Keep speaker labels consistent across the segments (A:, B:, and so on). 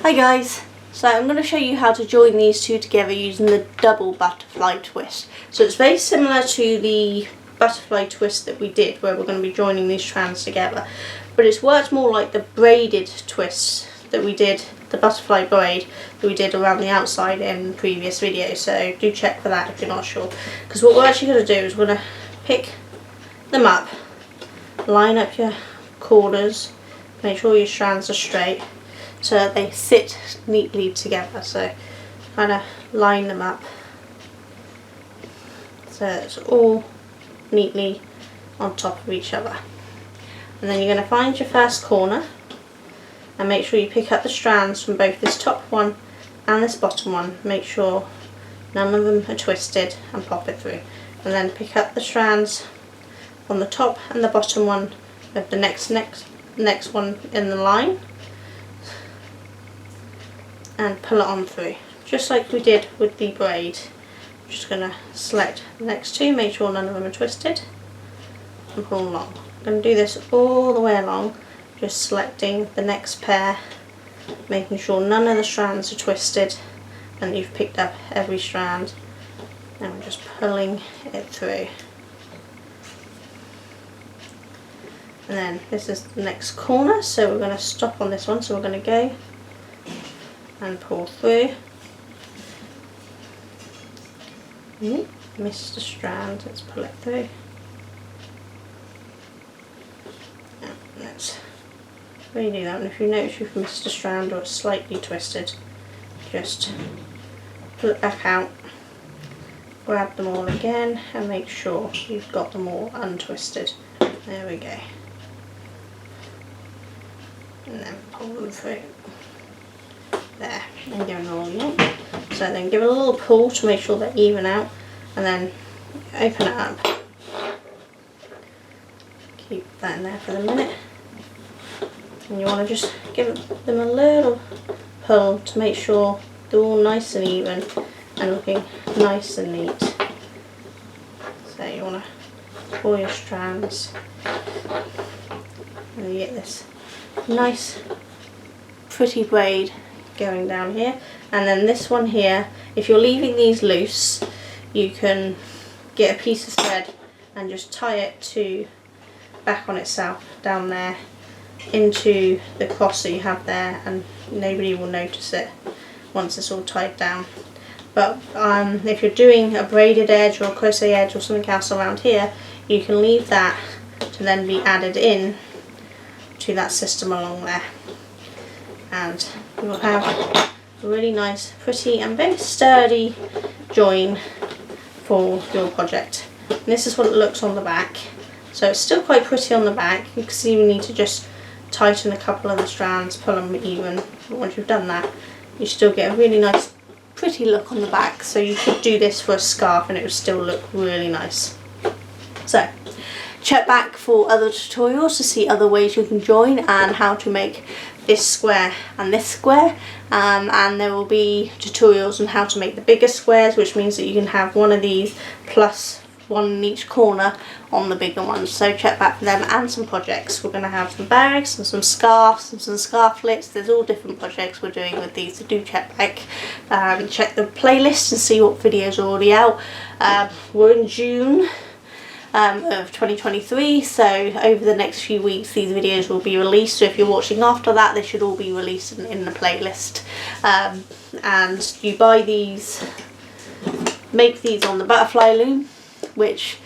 A: Hi guys, so I'm going to show you how to join these two together using the double butterfly twist. So it's very similar to the butterfly twist that we did where we're going to be joining these strands together, but it's worked more like the braided twist that we did, the butterfly braid that we did around the outside in the previous video, so do check for that if you're not sure. Because what we're actually going to do is we're going to pick them up, line up your corners, make sure your strands are straight so that they sit neatly together. So kind of line them up so it's all neatly on top of each other. And then you're going to find your first corner and make sure you pick up the strands from both this top one and this bottom one. Make sure none of them are twisted and pop it through. And then pick up the strands on the top and the bottom one of the next one in the line and pull it on through, just like we did with the braid. I'm just going to select the next two, make sure none of them are twisted, and pull along. I'm going to do this all the way along, just selecting the next pair, making sure none of the strands are twisted and you've picked up every strand, and we're just pulling it through. And then this is the next corner, so we're going to stop on this one, so we're going to go and pull through. Missed the strand, let's pull it through. Let's redo that, and if you notice you've missed a strand or it's slightly twisted, just pull it back out, grab them all again and make sure you've got them all untwisted. There we go. And then pull them through. There, and give it all in. So then give it a little pull to make sure they're even out, and then open it up. Keep that in there for the minute. And you want to just give them a little pull to make sure they're all nice and even and looking nice and neat. So you want to pull your strands and you get this nice pretty braid going down here. And then this one here, if you're leaving these loose, you can get a piece of thread and just tie it to back on itself down there into the cross that you have there, and nobody will notice it once it's all tied down. But if you're doing a braided edge or a crochet edge or something else around here, you can leave that to then be added in to that system along there, and you will have a really nice, pretty and very sturdy join for your project. And this is what it looks on the back. So it's still quite pretty on the back. You can see we need to just tighten a couple of the strands, pull them even. But once you've done that, you still get a really nice pretty look on the back. So you could do this for a scarf and it would still look really nice. So check back for other tutorials to see other ways you can join and how to make this square and this square, and there will be tutorials on how to make the bigger squares, which means that you can have one of these plus one in each corner on the bigger ones. So check back for them and some projects. We're going to have some bags and some scarves and some scarflets. There's all different projects we're doing with these, so do check back. Check the playlist and see what videos are already out. We're in June of 2023, so over the next few weeks these videos will be released, so if you're watching after that they should all be released in the playlist. And you buy these, make these on the Butterfly Loom, which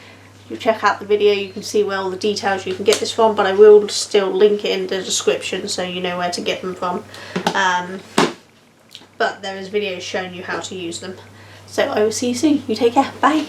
A: you check out the video, you can see where all the details you can get this from, but I will still link it in the description so you know where to get them from. But there is videos showing you how to use them. So I will see you soon. You take care. Bye.